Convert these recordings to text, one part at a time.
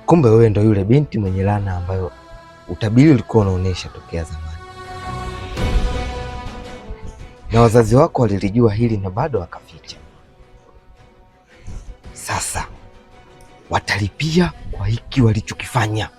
Kumbe wewe ndo yule binti mwenye laana ambayo utabiri ulikuwa unaonyesha tokea zamani, na wazazi wako walilijua hili na bado wakaficha. Sasa watalipia kwa hiki walichokifanya.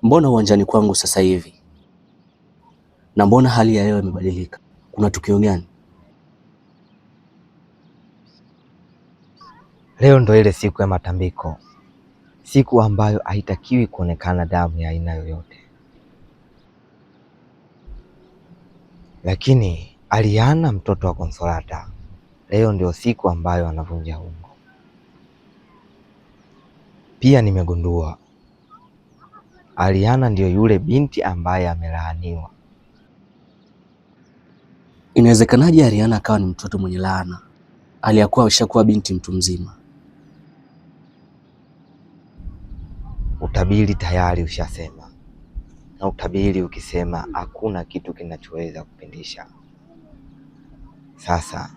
Mbona uwanjani kwangu sasa hivi? Na mbona hali ya hewa imebadilika? Kuna tukio gani? Leo ndo ile siku ya matambiko, siku ambayo haitakiwi kuonekana damu ya aina yoyote. Lakini Aliana, mtoto wa Konsolata, leo ndio siku ambayo anavunja ungo. Pia nimegundua Aliana ndio yule binti ambaye amelaaniwa. Inawezekanaje Aliana akawa ni mtoto mwenye laana aliyakuwa ameshakuwa binti mtu mzima? Utabiri tayari ushasema, na utabiri ukisema hakuna kitu kinachoweza kupindisha. Sasa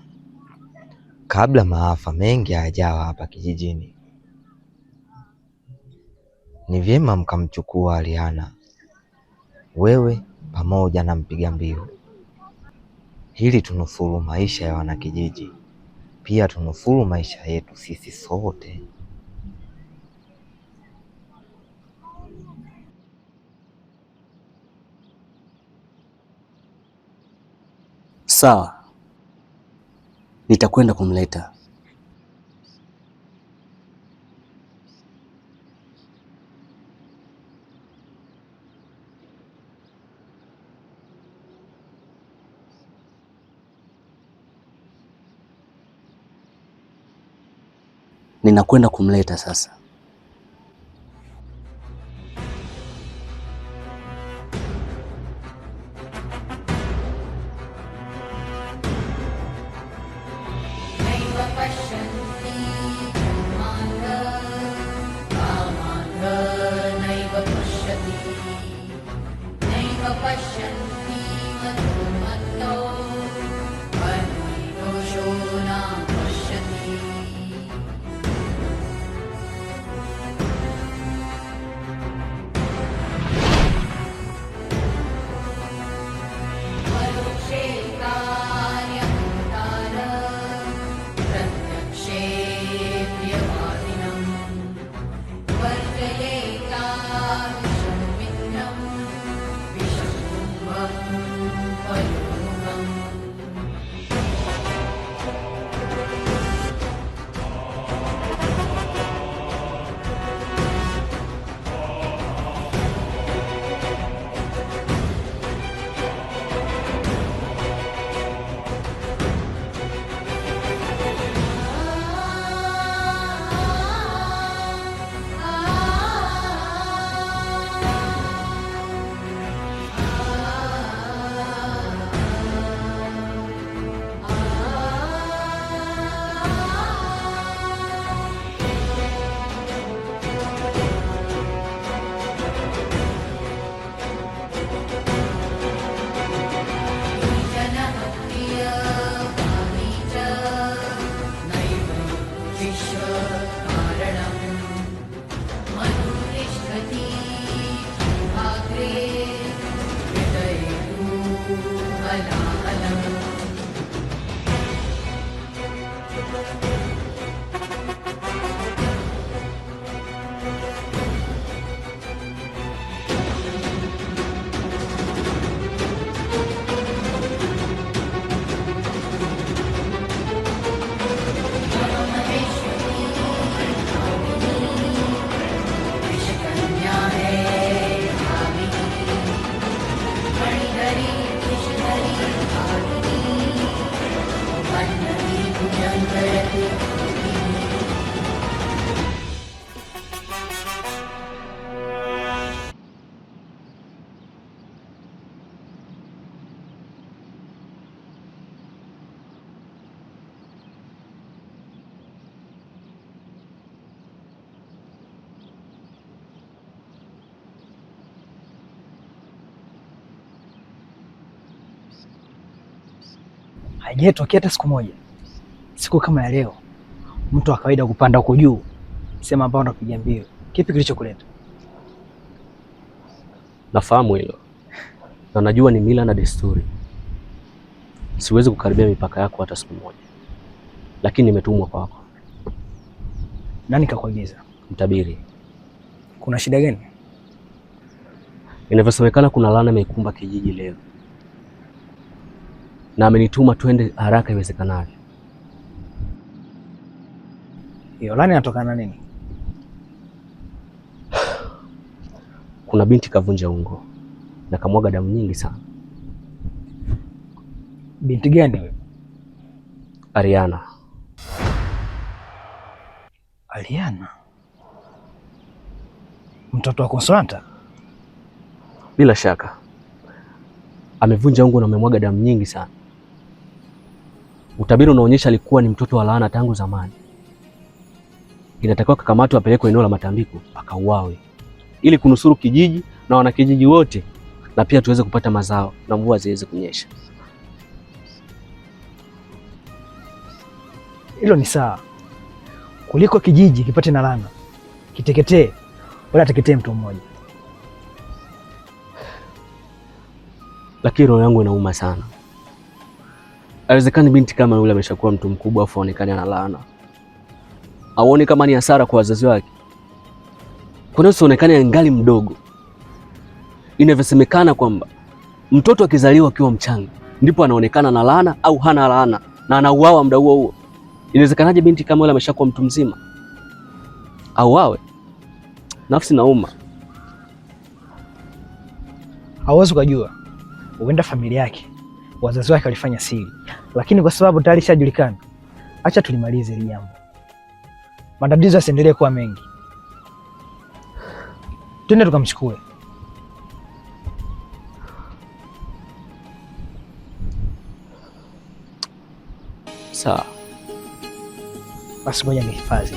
kabla maafa mengi hayajawa hapa kijijini, ni vyema mkamchukua Aliana, wewe pamoja na mpiga mbiu, ili tunusuru maisha ya wanakijiji, pia tunusuru maisha yetu sisi sote. Sawa, nitakwenda kumleta. ninakwenda kumleta sasa. Haijatokea hata siku moja, siku kama ya leo, mtu wa kawaida kupanda huko juu sema ambao unapiga mbio. Kipi kilichokuleta? Nafahamu hilo na najua ni mila na desturi. Siwezi kukaribia mipaka yako hata siku moja, lakini nimetumwa kwako. Nani kakuagiza? Mtabiri. Kuna shida gani? Inavyosemekana kuna laana imekumba kijiji leo, na amenituma twende haraka iwezekanavyo. Hiyo laana inatokana nini? Kuna binti kavunja ungo na kamwaga damu nyingi sana. Binti gani wewe? Ariana. Ariana? Mtoto wa Consolata? Bila shaka. Amevunja ungo na amemwaga damu nyingi sana. Utabiri unaonyesha alikuwa ni mtoto wa laana tangu zamani. Inatakiwa kakamatwe apelekwe eneo la matambiko akauawe, ili kunusuru kijiji na wanakijiji wote, na pia tuweze kupata mazao na mvua ziweze kunyesha. Hilo ni sawa, kuliko kijiji kipate na laana kiteketee, wala ateketee mtu mmoja. Lakini roho yangu inauma sana. Haiwezekani binti kama yule ameshakuwa mtu mkubwa afu aonekane ana laana. Aone kama ni hasara kwa wazazi wake. Kuna usionekane angali mdogo. Inavyosemekana kwamba mtoto akizaliwa akiwa mchanga ndipo anaonekana na laana au hana laana na anauawa muda huo huo. Inawezekanaje binti kama yule ameshakuwa mtu mzima auawe? Nafsi nauma. Hauwezi kujua. Huenda familia yake, wazazi wake walifanya siri, lakini kwa sababu tayari shajulikana, acha tulimalize hili jambo. matatizo yasiendelee kuwa mengi. Twende tukamchukue. Sawa. Basi ngoja nihifadhi.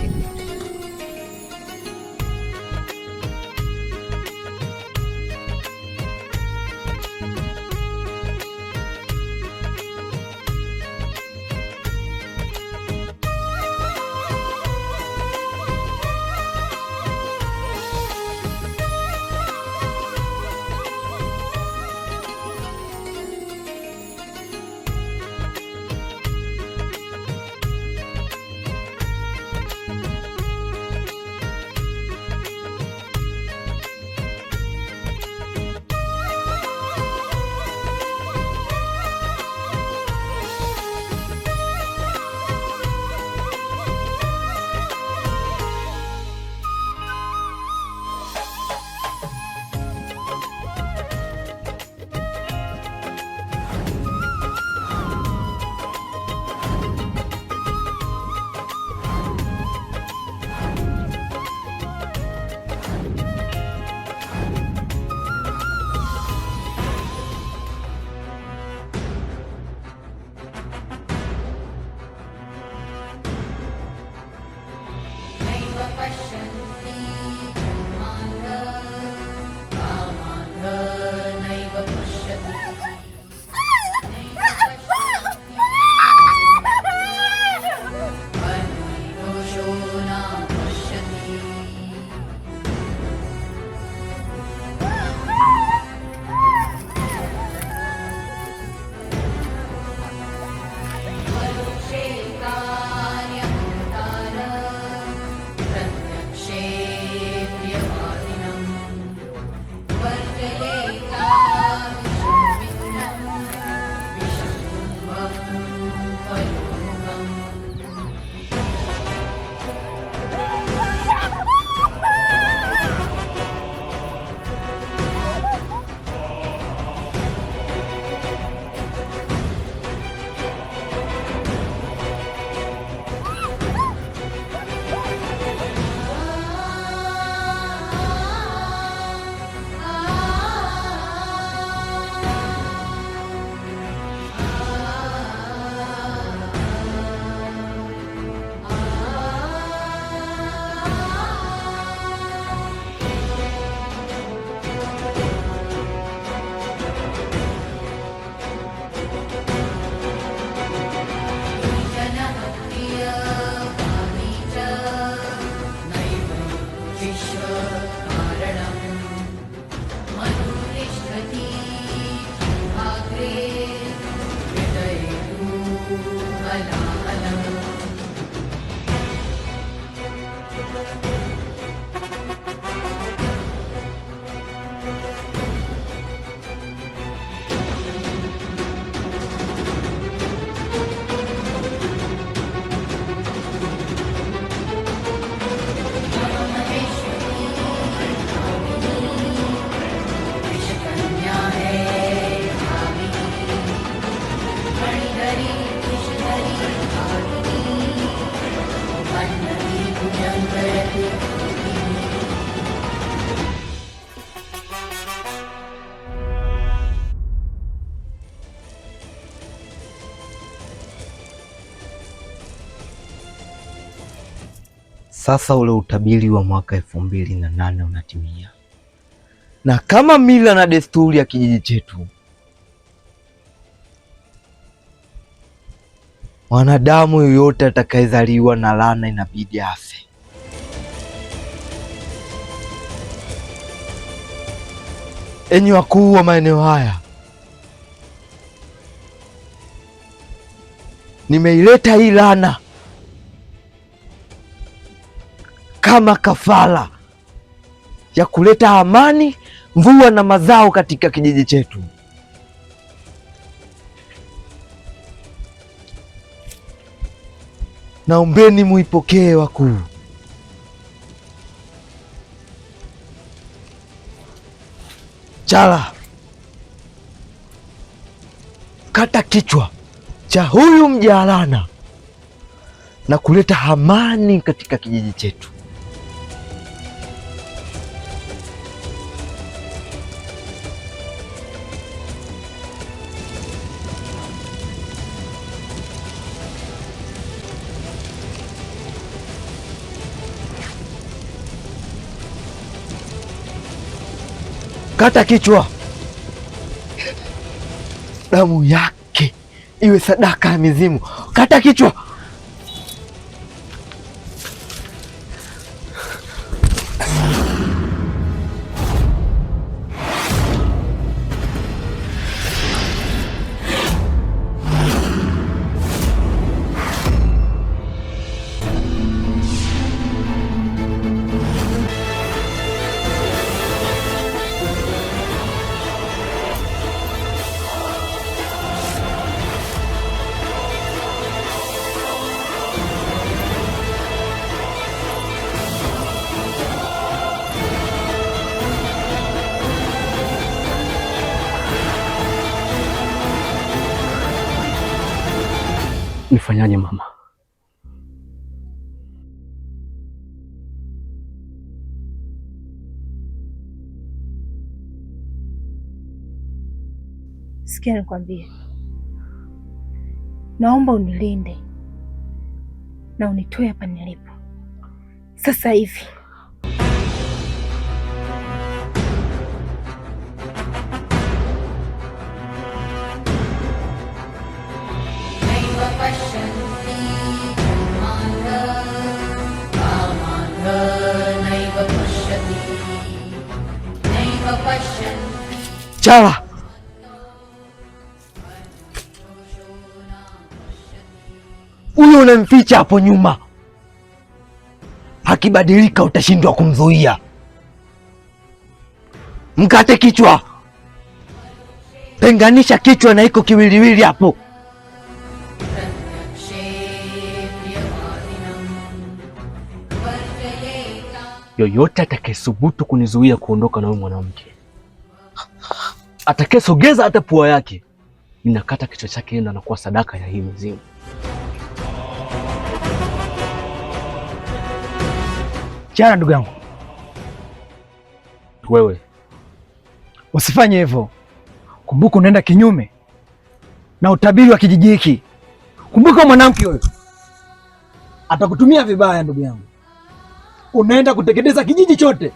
Sasa ule utabiri wa mwaka 2008 unatimia, na kama mila na desturi ya kijiji chetu, mwanadamu yoyote atakayezaliwa na laana inabidi afe. Enyi wakuu wa maeneo haya, nimeileta hii laana kama kafara ya kuleta amani, mvua na mazao katika kijiji chetu. Naombeni muipokee wakuu. Chala, kata kichwa cha huyu mjalana na kuleta amani katika kijiji chetu. Kata kichwa, damu yake iwe sadaka ya mizimu. Kata kichwa. Nifanyaje mama? Sikia nikwambie, naomba unilinde na unitoe hapa nilipo sasa hivi. Chala, huyo unamficha hapo nyuma, akibadilika utashindwa kumzuia. Mkate kichwa, tenganisha kichwa na iko kiwiliwili hapo. Yoyote atakayesubutu kunizuia kuondoka na huyu mwanamke, atakayesogeza hata pua yake, ninakata kichwa chake, na anakuwa sadaka ya hii mizimu. Chana ndugu yangu, wewe usifanye hivyo. Kumbuka unaenda kinyume na utabiri wa kijiji hiki. Kumbuka mwanamke huyo atakutumia vibaya ndugu yangu, unaenda kuteketeza kijiji chote.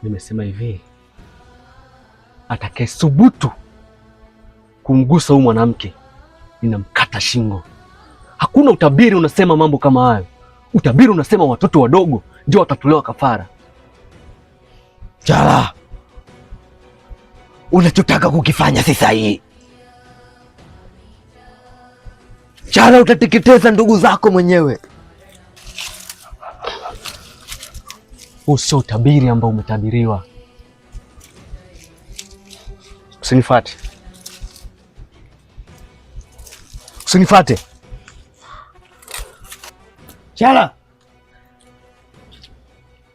Nimesema hivi, atakayesubutu kumgusa huyu mwanamke ninamkata shingo. Hakuna utabiri unasema mambo kama hayo. Utabiri unasema watoto wadogo ndio watatolewa kafara. Chala, unachotaka kukifanya si sahihi. Chala, utateketeza ndugu zako mwenyewe. Huu sio utabiri ambao umetabiriwa. Usinifuate. Usinifuate. Chala,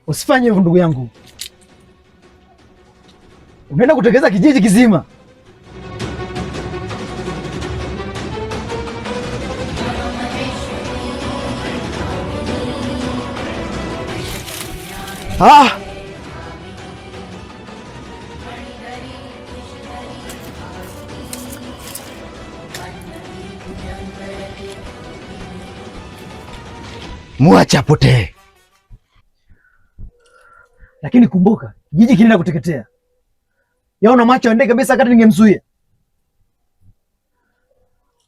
usifanye hivyo ndugu yangu, unaenda kuteketeza kijiji kizima. Muache apotee. Lakini kumbuka, kijiji kinaenda kuteketea. Yaona macho ende kabisa, kati ningemzuia.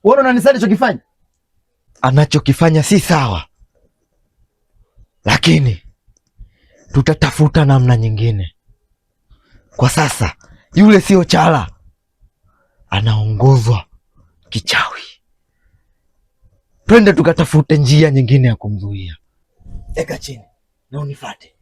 Wewe unanisaidia alichokifanya? Anachokifanya si sawa, lakini tutatafuta namna nyingine. Kwa sasa yule sio Chala, anaongozwa kichawi. Twende tukatafute njia nyingine ya kumzuia. Eka chini na unifuate.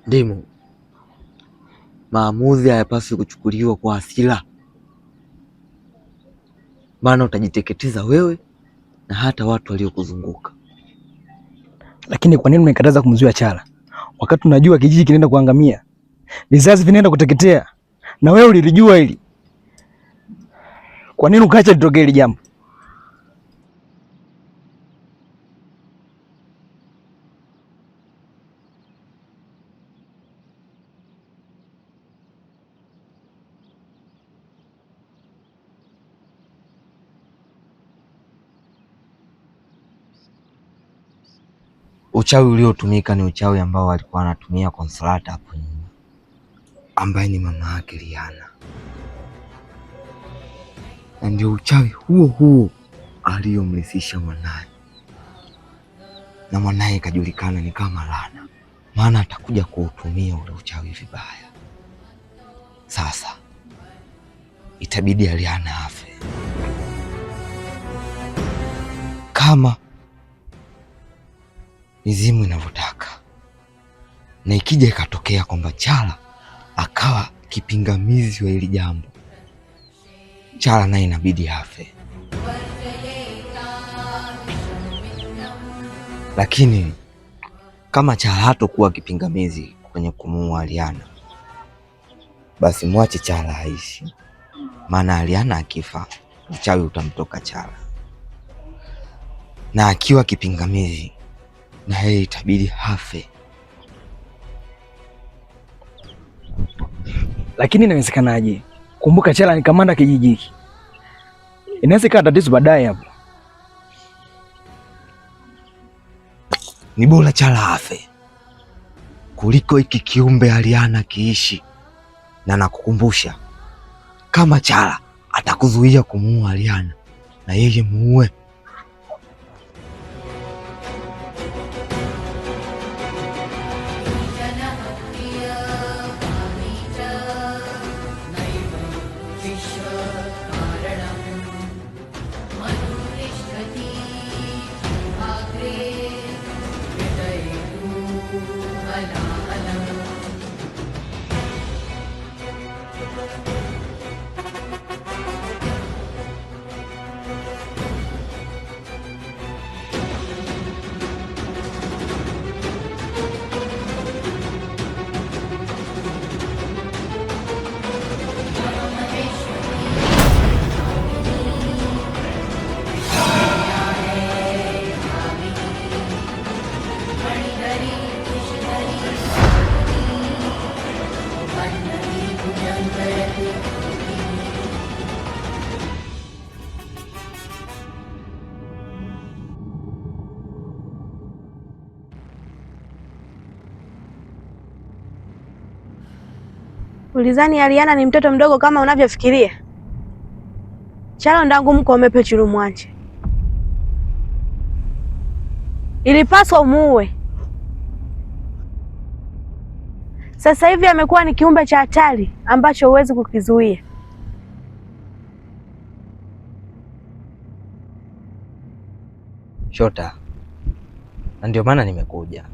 Ndimu, maamuzi hayapaswi kuchukuliwa kwa hasira, maana utajiteketeza wewe na hata watu waliokuzunguka. Lakini kwa nini umekataza kumzuia Chala wakati unajua kijiji kinaenda kuangamia, vizazi vinaenda kuteketea, na wewe ulilijua hili? Kwa nini ukaacha litokee hili jambo? Uchawi uliotumika ni uchawi ambao alikuwa anatumia Consolata hapo nyuma, ambaye ni mama yake Liana, na ndio uchawi huo huo aliyomrithisha mwanaye, na mwanaye ikajulikana ni kama Lana, maana atakuja kuutumia ule uchawi vibaya. Sasa itabidi Liana afe kama mizimu inavyotaka, na ikija ikatokea kwamba Chala akawa kipingamizi wa hili jambo, Chala naye inabidi afe. Lakini kama Chala hatokuwa kipingamizi kwenye kumuua Liana, basi mwache Chala aishi, maana Liana akifa uchawi utamtoka Chala, na akiwa kipingamizi na yeye itabidi hafe. Lakini inawezekanaje? Kumbuka Chala ni kamanda kijiji hiki, inaweza ikawa tatizo baadaye hapo. Ni bora Chala afe kuliko hiki kiumbe Aliana kiishi. Na nakukumbusha, kama Chala atakuzuia kumuua Aliana, na yeye muue. Ulizani Aliana ni mtoto mdogo kama unavyofikiria? Chalo ndangu mko mepe chulu mwanje. Ilipaswa umuue. Sasa hivi amekuwa ni kiumbe cha hatari ambacho huwezi kukizuia. Shota, na ndio maana nimekuja.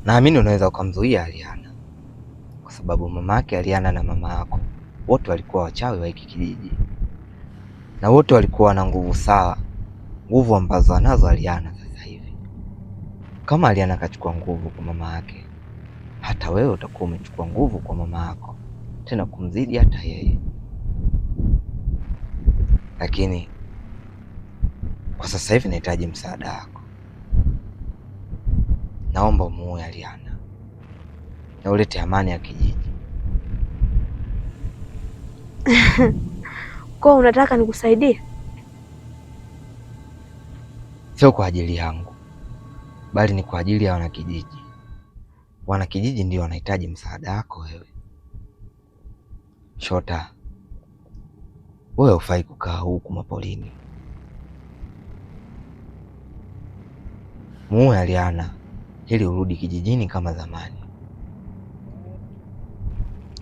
Naamini unaweza ukamzuia Aliana, kwa sababu mama yake Aliana na mama yako wote walikuwa wachawi wa hiki kijiji, na wote walikuwa na nguvu sawa, nguvu ambazo anazo Aliana sasa hivi. Kama Aliana akachukua nguvu kwa mama yake, hata wewe utakuwa umechukua nguvu kwa mama yako, tena kumzidi hata yeye. Lakini kwa sasa hivi nahitaji msaada wako. Naomba umuue Aliana na ulete amani ya kijiji. Kwa unataka nikusaidie? Sio kwa ajili yangu, bali ni kwa ajili ya wanakijiji. Wanakijiji ndio wanahitaji msaada wako wewe. Shota, wewe hufai kukaa huku mapolini. Muue Aliana ili urudi kijijini kama zamani.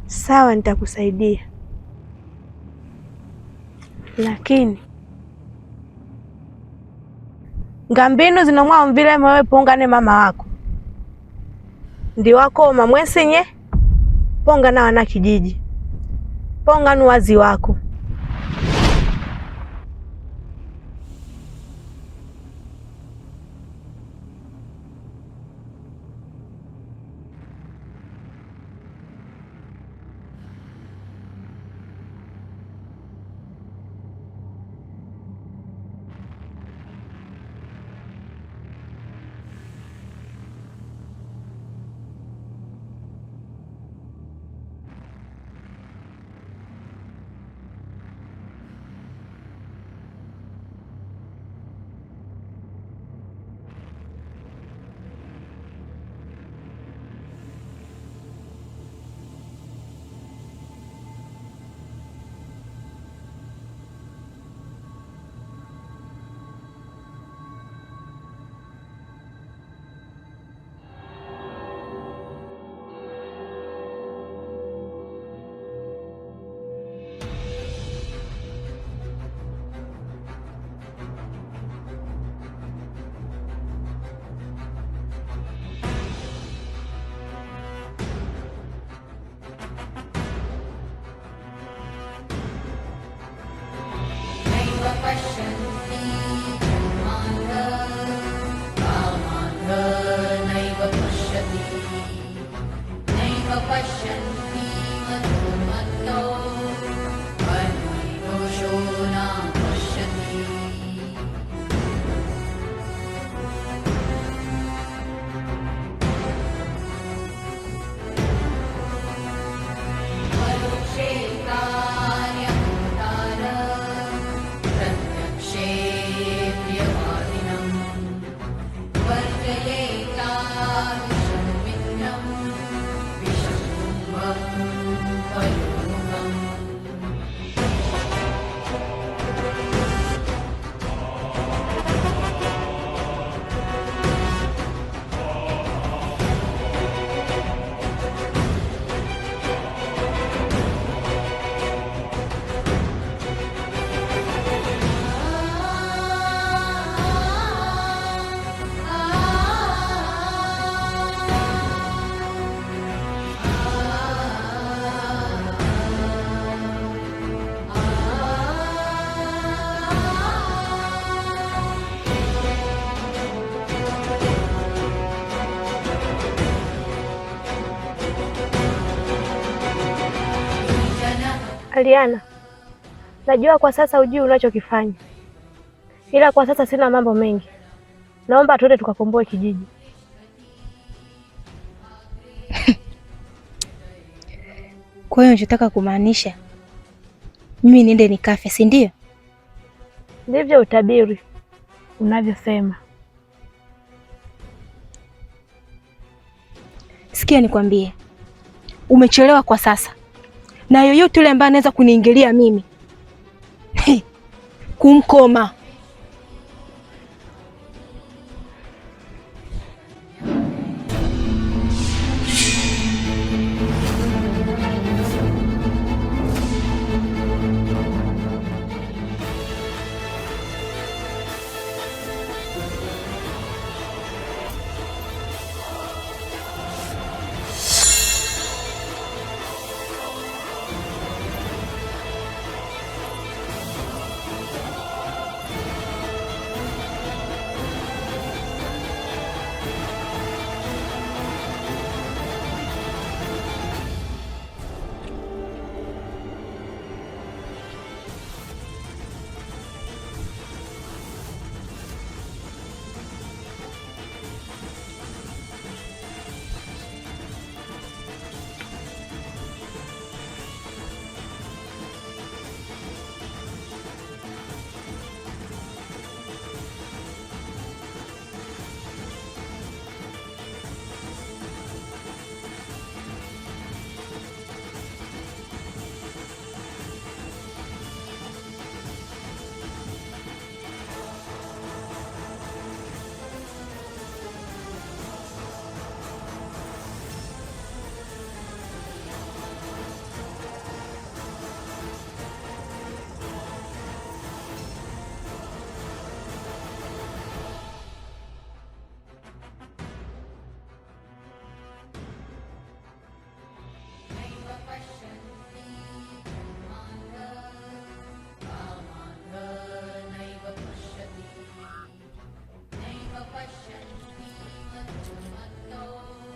Sawa, nitakusaidia, lakini ngambinu zinomwa mvile mwewe pongane mama wako ndi wako mamwesinye ponga na wana kijiji ponga nuwazi wako. Aliana, najua kwa sasa hujui unachokifanya, ila kwa sasa sina mambo mengi. Naomba tuende tukakomboe kijiji. Kwa hiyo unachotaka kumaanisha mimi niende nikafe, si ndio? Ndivyo utabiri unavyosema. Sikia nikwambie, umechelewa kwa sasa, na yoyote yule ambaye anaweza kuniingilia mimi kumkoma.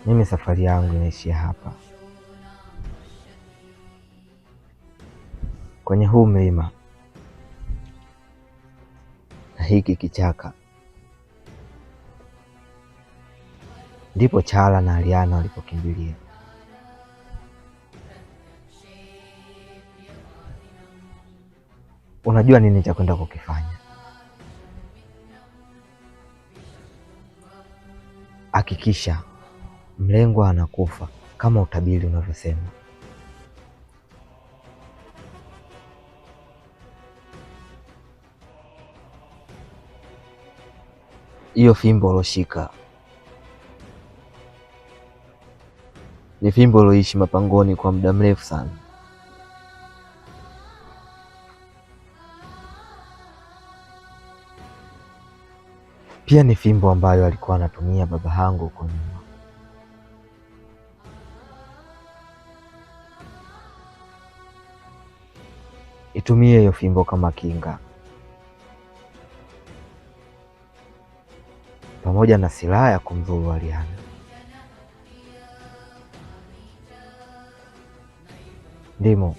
Mimi safari yangu inaishia hapa kwenye huu mlima na hiki kichaka, ndipo Chala na Aliana walipokimbilia. Unajua nini cha kwenda kukifanya? Hakikisha mlengwa anakufa kama utabiri unavyosema. Hiyo fimbo uloshika ni fimbo uloishi mapangoni kwa muda mrefu sana. Pia ni fimbo ambayo alikuwa anatumia baba yangu huko nyuma. Itumie hiyo fimbo kama kinga pamoja na silaha ya kumdhuru Aliana. Ndimo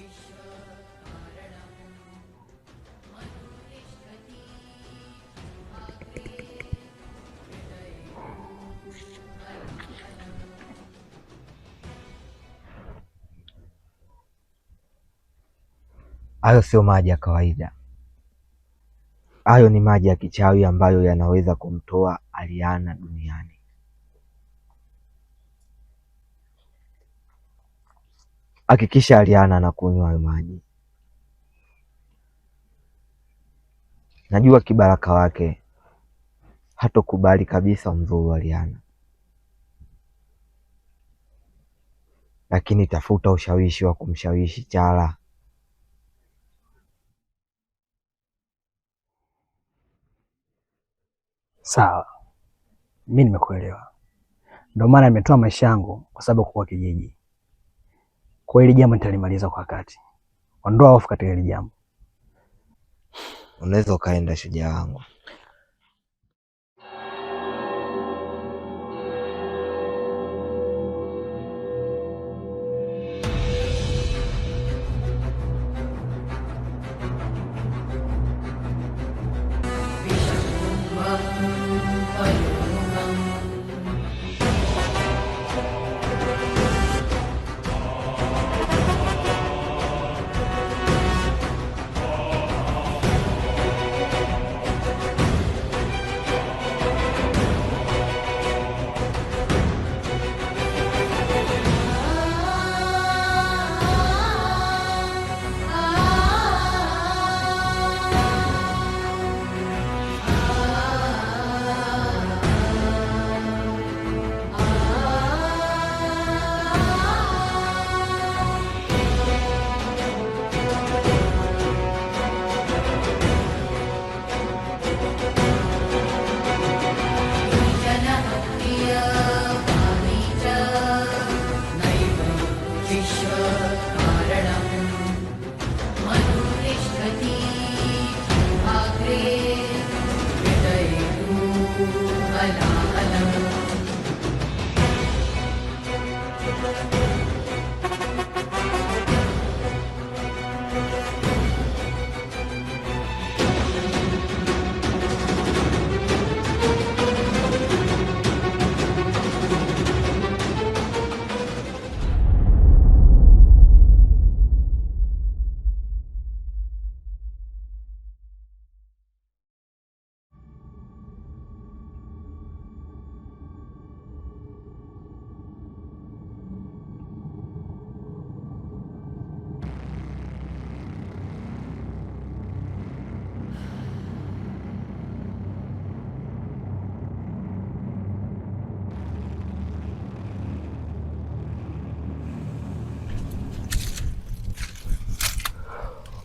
hayo sio maji ya kawaida. Hayo ni maji ya kichawi ambayo yanaweza kumtoa Aliana duniani. Hakikisha Aliana anakunywa hayo maji. Najua kibaraka wake hatokubali kabisa umdhuru Aliana, lakini tafuta ushawishi wa kumshawishi Chala. Sawa, mimi nimekuelewa. Ndio maana nimetoa maisha yangu kwa sababu kwa kijiji. Kwa hili jambo nitalimaliza kwa wakati. Ondoa hofu katika hili jambo. Unaweza ukaenda, shujaa wangu.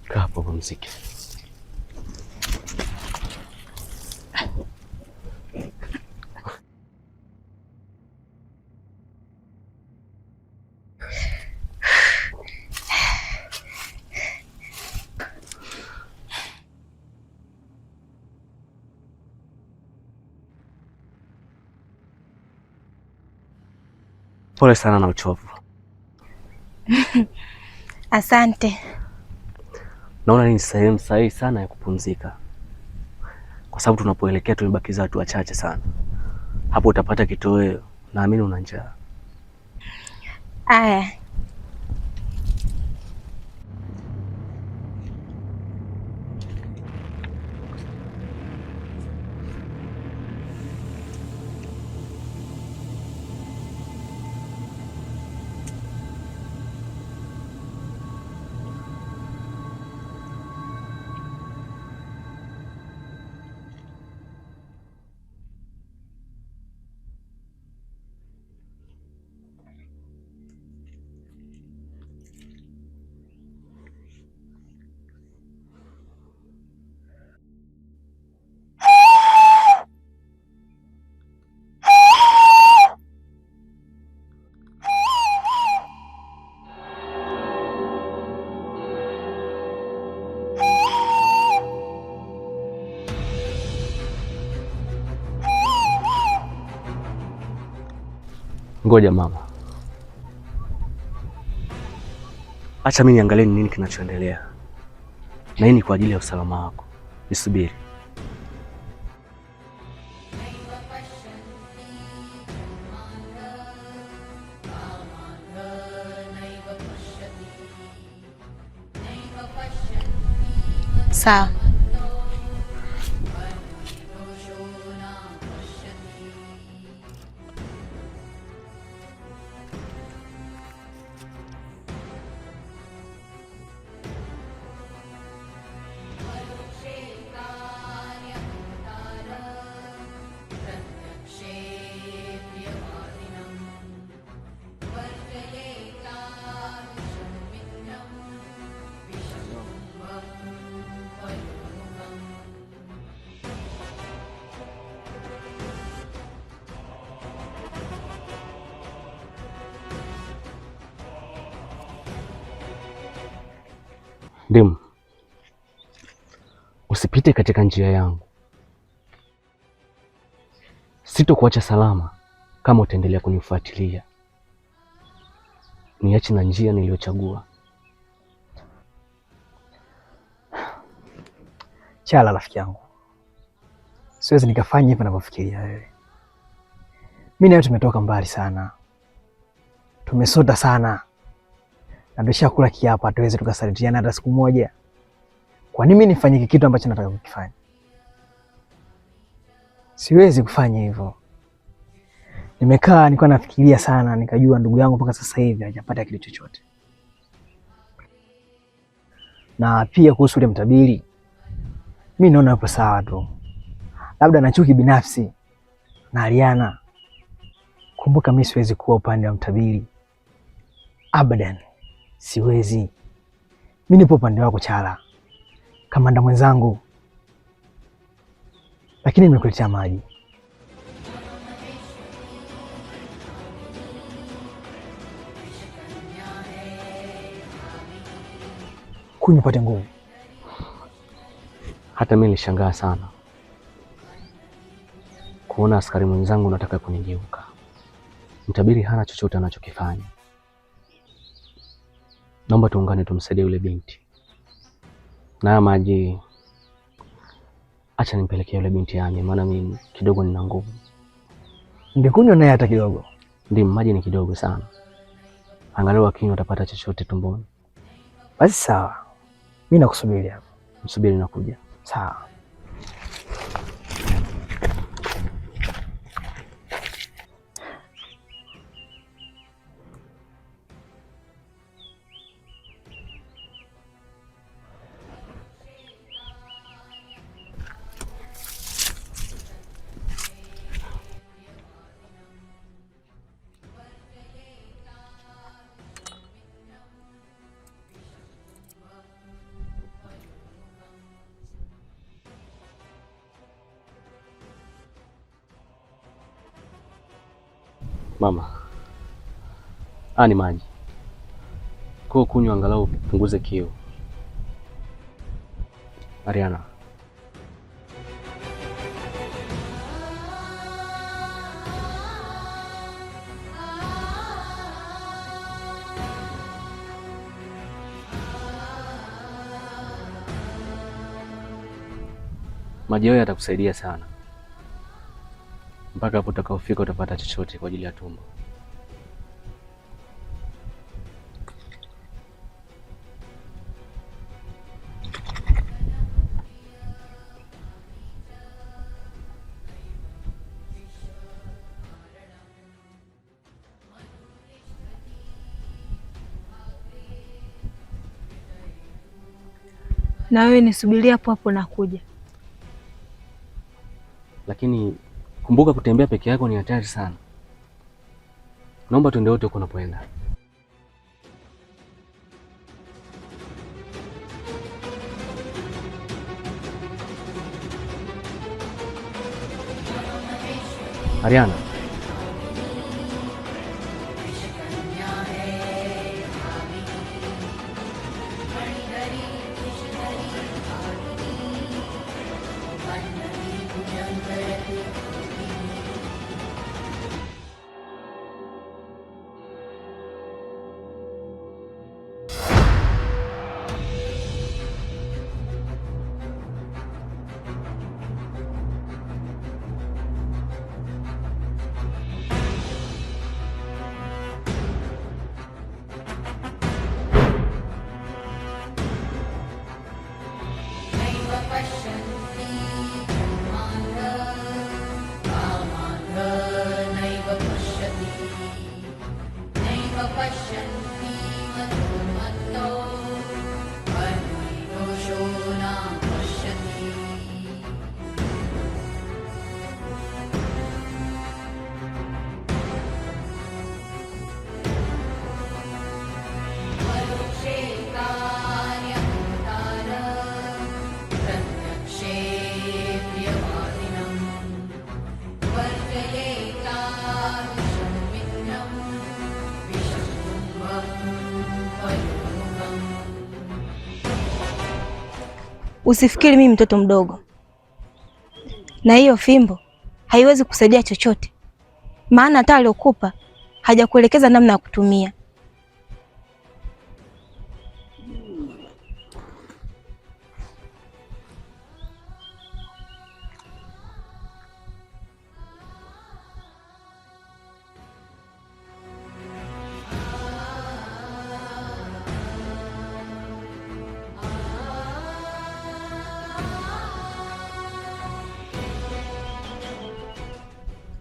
Kaa pumzike. Pole sana na uchovu. Asante. Naona ni sehemu sahihi sana ya kupumzika, kwa sababu tunapoelekea tumebakiza watu wachache sana. Hapo utapata kitoweo, naamini una njaa. Aya. Ngoja mama, acha mimi niangalie nini kinachoendelea, na hii ni kwa ajili ya usalama wako. Nisubiri. Sawa. Ndimu, usipite katika njia yangu. Sitokuacha salama kama utaendelea kunifuatilia. Niache na njia niliyochagua. Chala rafiki yangu, siwezi nikafanya hivyo ninavyofikiria wewe. Mimi na wewe tumetoka mbali sana, tumesota sana, na tushakula kiapo hatuwezi tukasalitiana hata siku moja. Kwa nini mimi nifanye kitu ambacho nataka kukifanya? Siwezi kufanya hivyo. Nilikuwa nafikiria sana, nikajua ndugu yangu mpaka sasa hivi hajapata kitu chochote. Na pia kuhusu ile mtabiri, mimi naona hapo sawa tu, labda na chuki binafsi na Aliana. Kumbuka mimi siwezi kuwa upande wa mtabiri abadan, siwezi. Mimi nipo upande wako Chala, kamanda mwenzangu. Lakini nimekuletea maji, kunywa upate nguvu. Hata mimi nilishangaa sana kuona askari mwenzangu unataka kunigeuka. Mtabiri hana chochote anachokifanya. Naomba tuungane tumsaidie yule binti. Na maji, acha nimpelekee yule binti yanye, maana mimi kidogo nina nguvu. Ndikunywa naye hata kidogo. Ndio, maji ni kidogo sana. Angalau akinywa utapata chochote tumboni. Basi sawa. Mimi nakusubiri hapa. Msubiri nakuja. Sawa. Mama, ni maji. Kwa kunywa angalau punguze kiu. Ariana. maji hayo yatakusaidia sana mpaka hapo utakaofika utapata chochote kwa ajili ya tumbo. Na wewe nisubiria hapo hapo nakuja. Lakini kumbuka kutembea peke yako ni hatari sana. Naomba tuende wote huko unapoenda. Ariana. Usifikiri mimi mtoto mdogo, na hiyo fimbo haiwezi kusaidia chochote, maana hata aliokupa hajakuelekeza namna ya kutumia.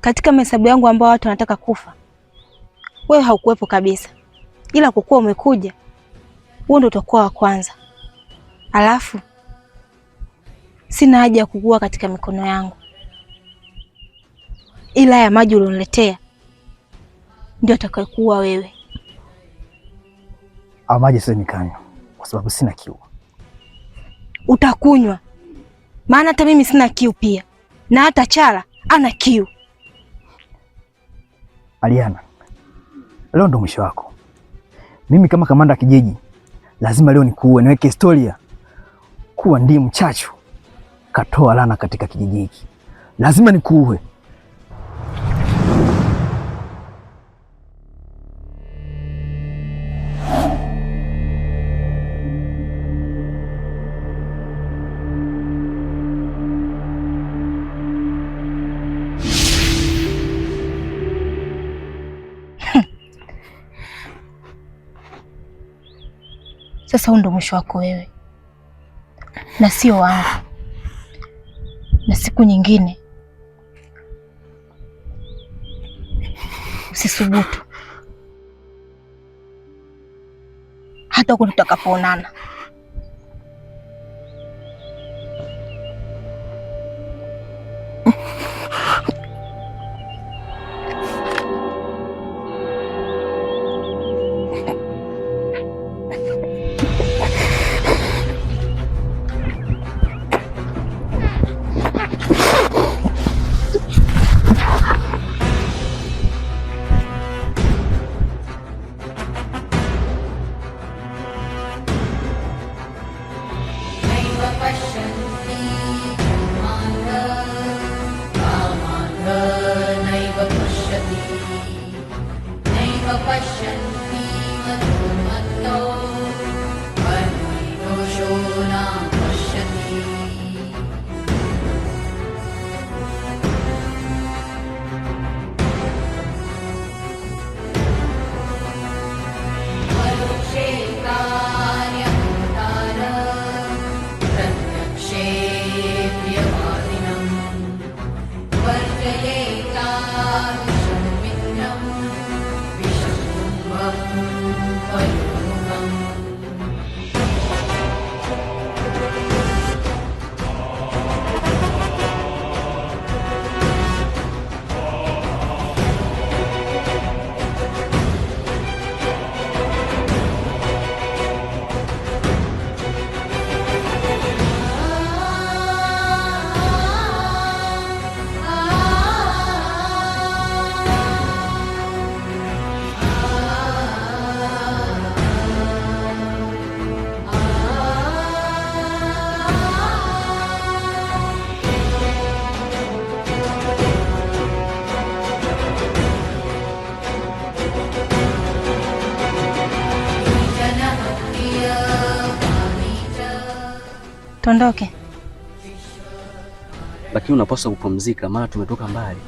Katika mahesabu yangu ambao watu wanataka kufa, wewe haukuwepo kabisa, ila kwa kuwa umekuja, wewe ndio utakuwa wa kwanza. Alafu sina haja ya kugua katika mikono yangu, ila ya maji ulioniletea ndio atakayokuwa wewe. Au maji sasa nikanywa kwa sababu sina kiu. Utakunywa, maana hata mimi sina kiu pia, na hata Chala ana kiu. Ariana, leo ndo mwisho wako. Mimi kama kamanda kijiji lazima leo nikuue, niweke historia kuwa ndiye mchachu katoa laana katika kijiji hiki. Lazima nikuue. Sasa huu ndo mwisho wako wewe na sio wangu, na siku nyingine usisubutu hata huko tutakapoonana. Tondoke. Lakini unapaswa kupumzika, maana tumetoka mbali.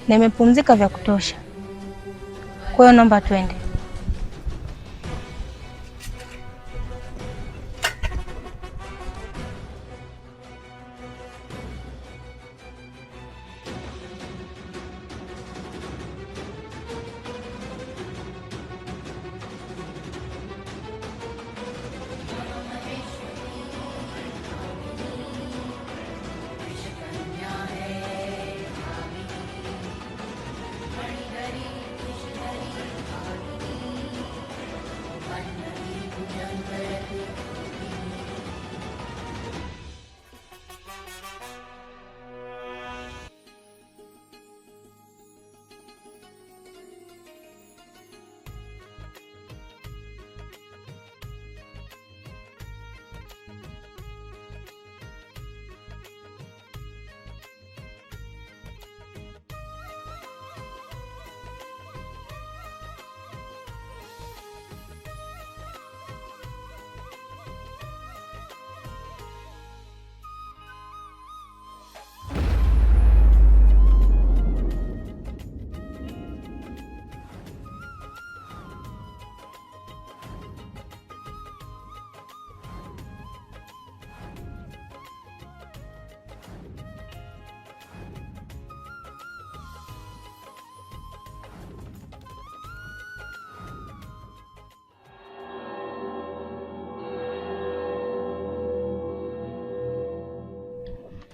Nimepumzika vya kutosha, kwa hiyo naomba twende.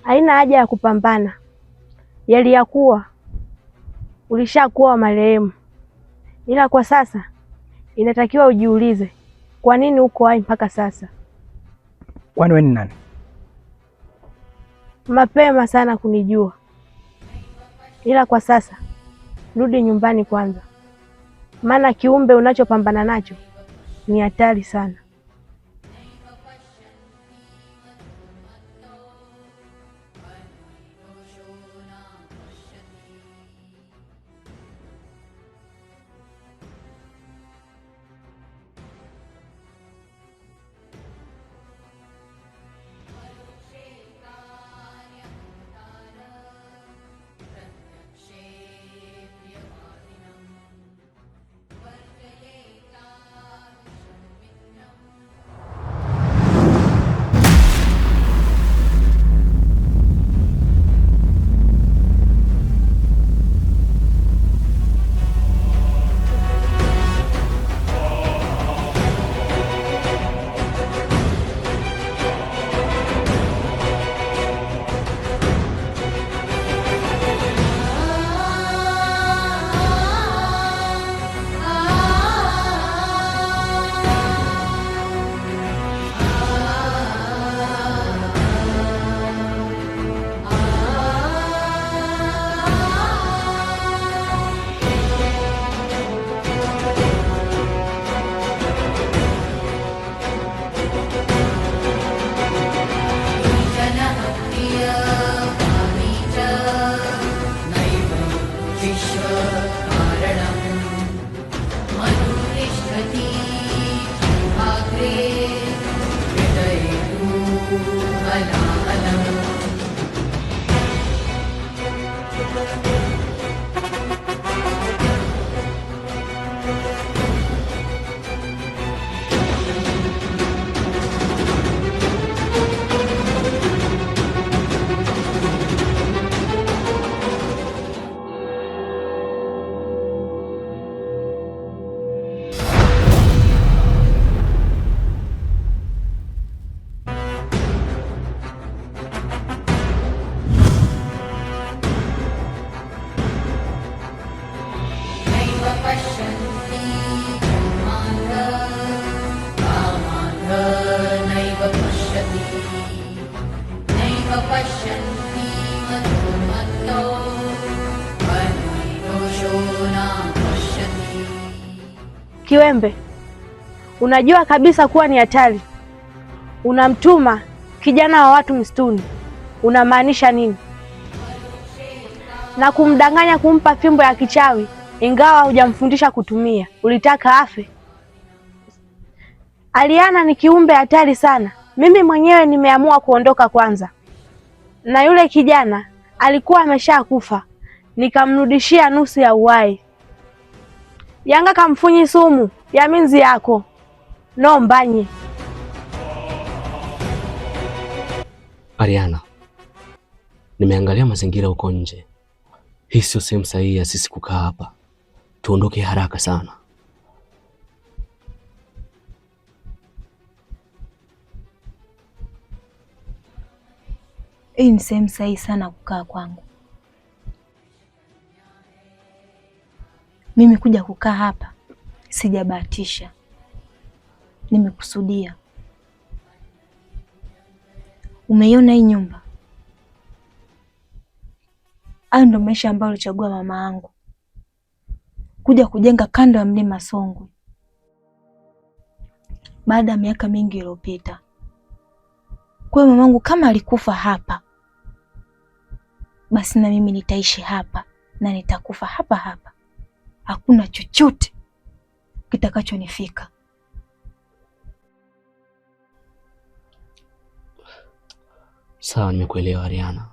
Haina haja ya kupambana, yaliyakuwa ulishakuwa marehemu, ila kwa sasa inatakiwa ujiulize kwa nini uko hai mpaka sasa. Kwani wewe ni nani? Mapema sana kunijua, ila kwa sasa rudi nyumbani kwanza, maana kiumbe unachopambana nacho ni hatari sana. Kiwembe, unajua kabisa kuwa ni hatari. Unamtuma kijana wa watu msituni, unamaanisha nini? Na kumdanganya kumpa fimbo ya kichawi ingawa hujamfundisha kutumia, ulitaka afe. Aliana ni kiumbe hatari sana. Mimi mwenyewe nimeamua kuondoka kwanza, na yule kijana alikuwa ameshakufa, nikamrudishia nusu ya uhai. Yanga kamfunyi sumu ya minzi yako no mbanye. Ariana, nimeangalia mazingira huko nje. Hii sio sehemu sahihi ya sisi kukaa hapa. Tuondoke haraka sana. Hii ni sehemu sahihi sana kukaa kwangu. Mimi kuja kukaa hapa sijabahatisha, nimekusudia. Umeiona hii nyumba? Hayo ndo maisha ambayo alichagua mama yangu, kuja kujenga kando ya mlima Songwe baada ya miaka mingi iliyopita. Kwa hiyo mamangu kama alikufa hapa, basi na mimi nitaishi hapa na nitakufa hapa hapa. Hakuna chochote kitakachonifika. Sawa, nimekuelewa Ariana.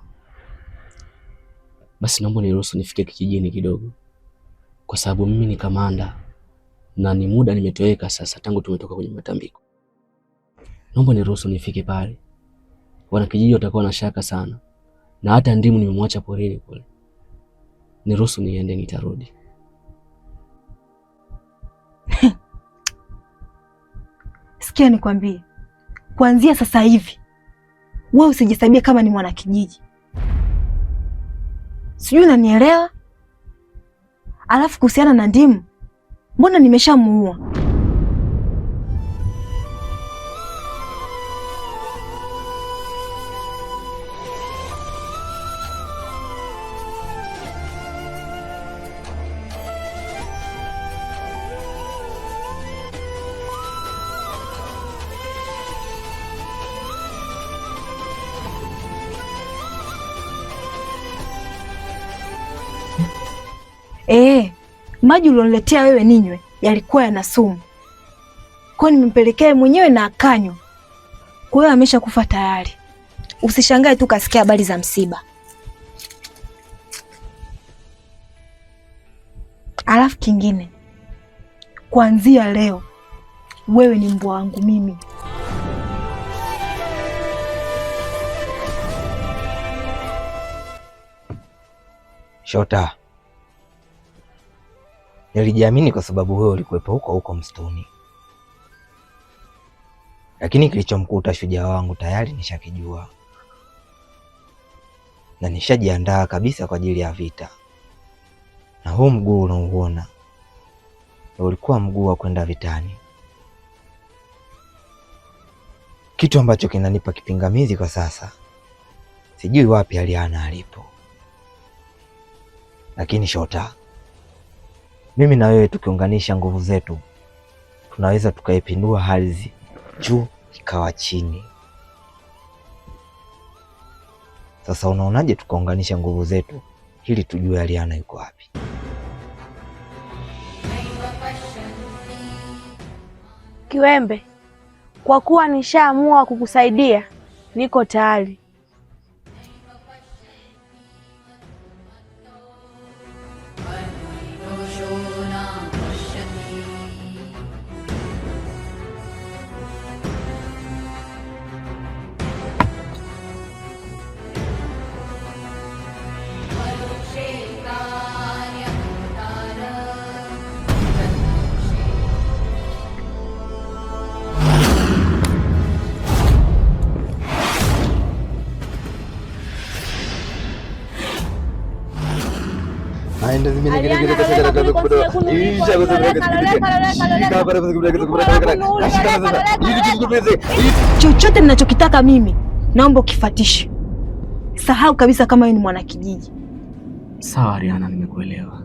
Basi naomba niruhusu nifike kijijini kidogo, kwa sababu mimi ni kamanda na ni muda nimetoweka sasa tangu tumetoka kwenye matambiko. Naomba niruhusu nifike pale. Wana kijiji watakuwa na shaka sana, na hata ndimu nimemwacha porini kule. Niruhusu niende, nitarudi. Sikia nikwambie, kuanzia sasa hivi wewe usijisabie kama ni mwana kijiji, sijui unanielewa? Alafu kuhusiana na ndimu, mbona nimeshamuua? Maji ulioniletea wewe ninywe yalikuwa yana sumu, kwa hiyo nimempelekea mwenyewe na akanywa. Kwa hiyo ameshakufa tayari. Usishangae tu kasikia habari za msiba. Alafu kingine, kuanzia leo wewe ni mbwa wangu mimi. Shota, nilijiamini kwa sababu wewe ulikuwepo huko msituni, lakini kilichomkuta shujaa wangu tayari nishakijua na nishajiandaa kabisa kwa ajili ya vita. Na huu mguu unaouona ulikuwa mguu wa kwenda vitani, kitu ambacho kinanipa kipingamizi kwa sasa. Sijui wapi Aliana alipo, lakini Shota, mimi na wewe tukiunganisha nguvu zetu tunaweza tukaipindua ardhi juu ikawa chini. Sasa unaonaje tukaunganisha nguvu zetu ili tujue Aliana yuko wapi? Kiwembe, kwa kuwa nishaamua kukusaidia, niko tayari. Chochote ninachokitaka mimi naomba ukifuatishe. Sahau kabisa kama wewe ni mwana kijiji. Sawa Ariana, nimekuelewa.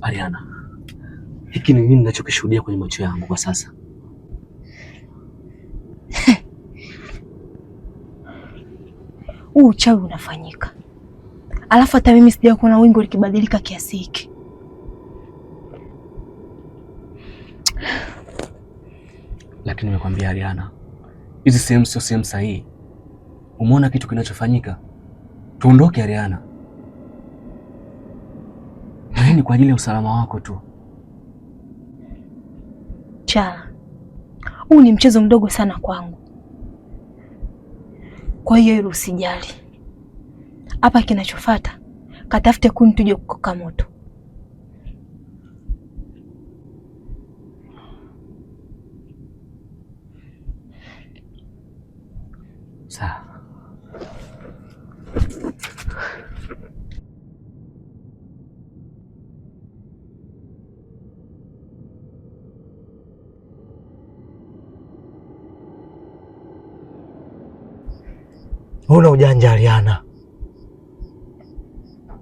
Ariana, hiki ni nini ninachokishuhudia kwenye macho yangu kwa sasa? Huu uchawi unafanyika, alafu hata mimi sijawahi kuona wingu likibadilika kiasi hiki. Lakini nimekwambia Ariana, hizi sehemu sio sehemu sahihi. Umeona kitu kinachofanyika? Tuondoke Ariana. Na ni kwa ajili ya usalama wako tu. Chala, huu ni mchezo mdogo sana kwangu, kwa hiyo hilo usijali. Hapa kinachofuata, katafute kuni tuje kukoka moto. Sawa. Huna ujanja Ariana.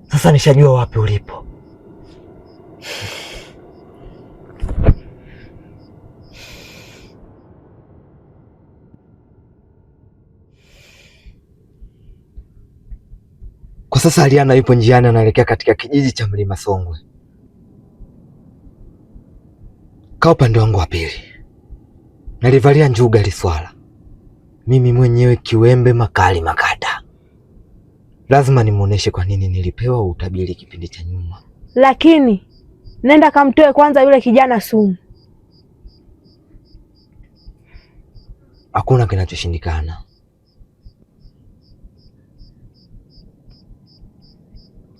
Sasa nishajua wapi ulipo. Kwa sasa Ariana yupo njiani anaelekea katika kijiji cha Mlima Songwe. Kaa upande wangu wa pili. Nalivalia njuga liswala. Mimi mwenyewe kiwembe makali makata. Lazima nimuoneshe kwa nini nilipewa utabiri kipindi cha nyuma. Lakini nenda kamtoe kwanza yule kijana sumu. Hakuna kinachoshindikana.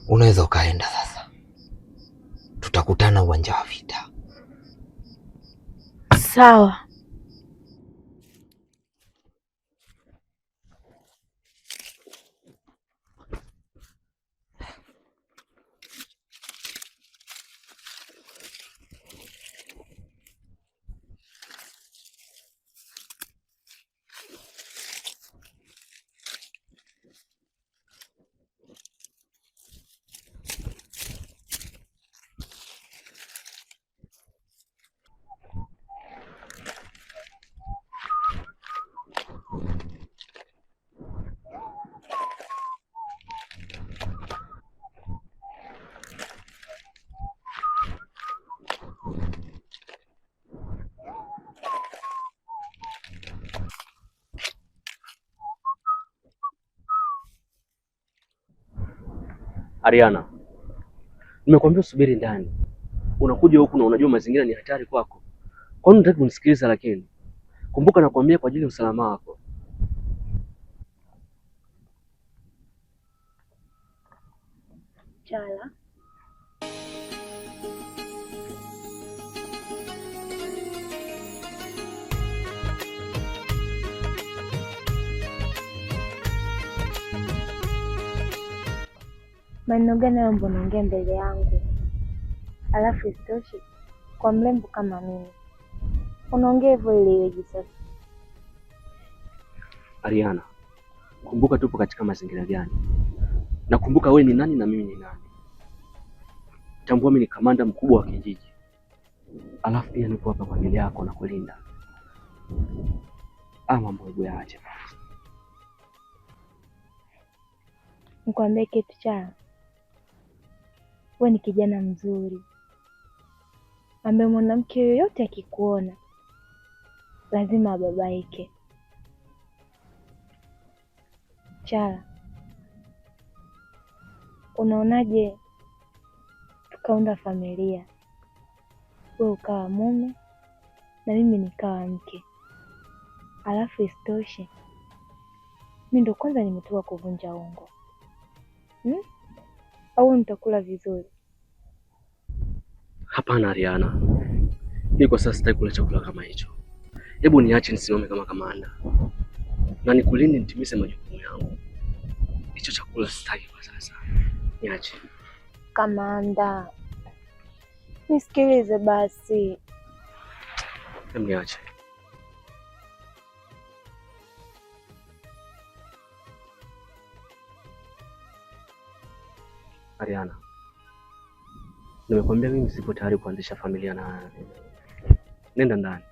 Unaweza ukaenda sasa. Tutakutana uwanja wa vita. Sawa. Ariana, nimekuambia usubiri ndani. Unakuja huku na unajua mazingira ni hatari kwako. Kwa nini unataka kunisikiliza? Lakini kumbuka nakwambia kwa ajili ya usalama wako. Chala, maneno gani hayo mbona unaongea mbele yangu? Alafu isitoshe kwa mrembo kama mimi unaongea hivyo ili iweje sasa? Ariana, kumbuka tupo katika mazingira gani, na kumbuka wewe ni nani na mimi ni nani. Tambua mimi ni kamanda mkubwa wa kijiji, alafu pia nipo hapa kwa ajili yako na kulinda. Mambo hebu yaache basi. Nikwambie kitu Chala, wewe ni kijana mzuri ambaye mwanamke yoyote akikuona lazima ababaike. Chala, unaonaje tukaunda familia, wewe ukawa mume na mimi nikawa mke, alafu isitoshe mimi ndo kwanza nimetoka kuvunja ungo au nitakula vizuri? Hapana Ariana, mimi kwa sasa sitaki kula chakula kama hicho. Hebu niache nisimame kama kamanda na nikulinde, nitimize majukumu yangu. Hicho chakula sitaki kwa sasa, niache. Kamanda, nisikilize basi. Hebu niache. Ariana, Nimekwambia mimi sipo tayari kuanzisha familia na wewe. Nenda ndani.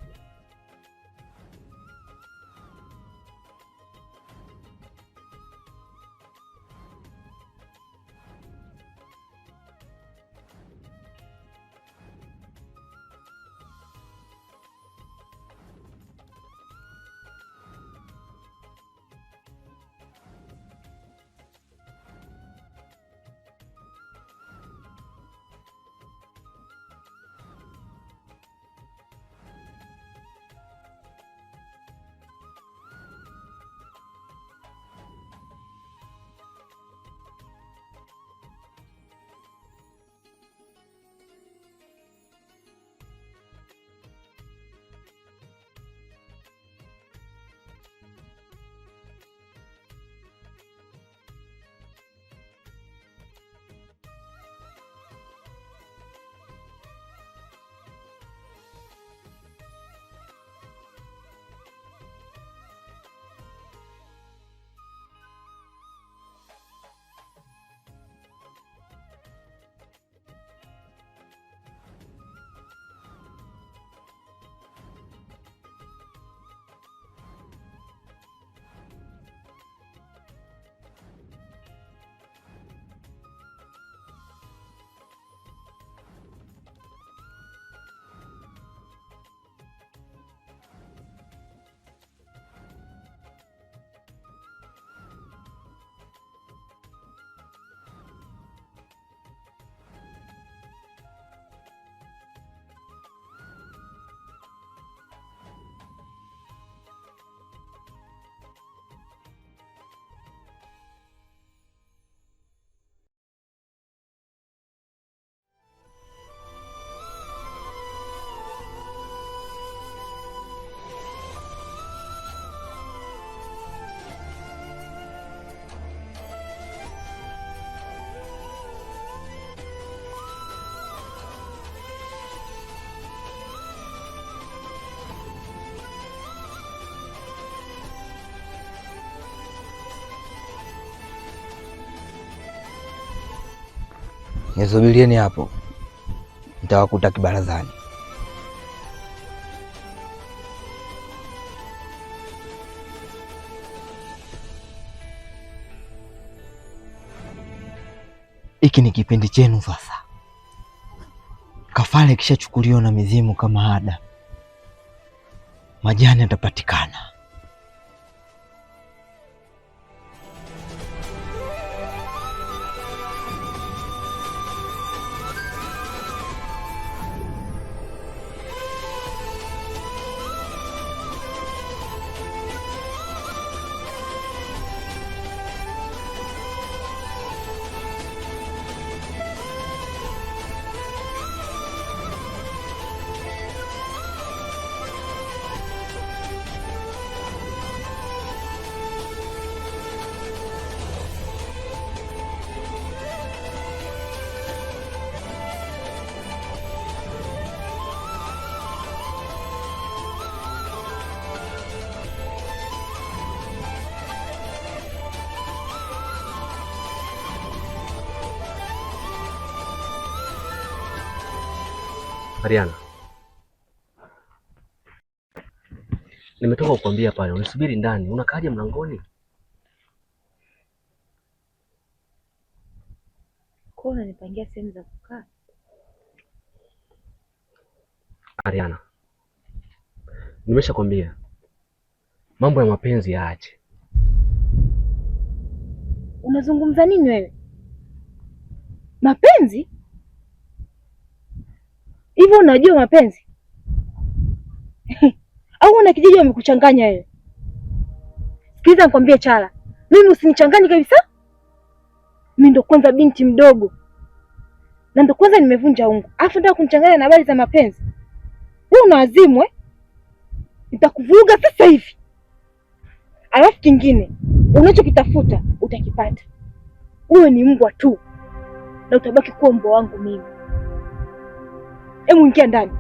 Nisubirieni hapo, nitawakuta kibarazani. Hiki ni kipindi chenu sasa. Kafara ikishachukuliwa na mizimu kama ada, majani yatapatikana. Ariana, nimetoka kukwambia pale unisubiri ndani, unakaaje mlangoni? Kwa unanipangia sehemu za kukaa? Ariana, nimeshakwambia mambo ya mapenzi yaache. Unazungumza nini wewe? Mapenzi? Hivyo unajua mapenzi? Au una kijiji wamekuchanganya wewe? Sikiliza nikwambie Chala, mimi usinichanganye kabisa. Mimi ndo kwanza binti mdogo, na ndo kwanza nimevunja ungo, alafu ndio kunichanganya na habari za mapenzi. Wewe una wazimu eh? Nitakuvuruga sasa hivi. Alafu kingine, unachokitafuta utakipata. Wewe ni mbwa tu na utabaki kuwa mbwa wangu mimi. Hebu ingia ndani.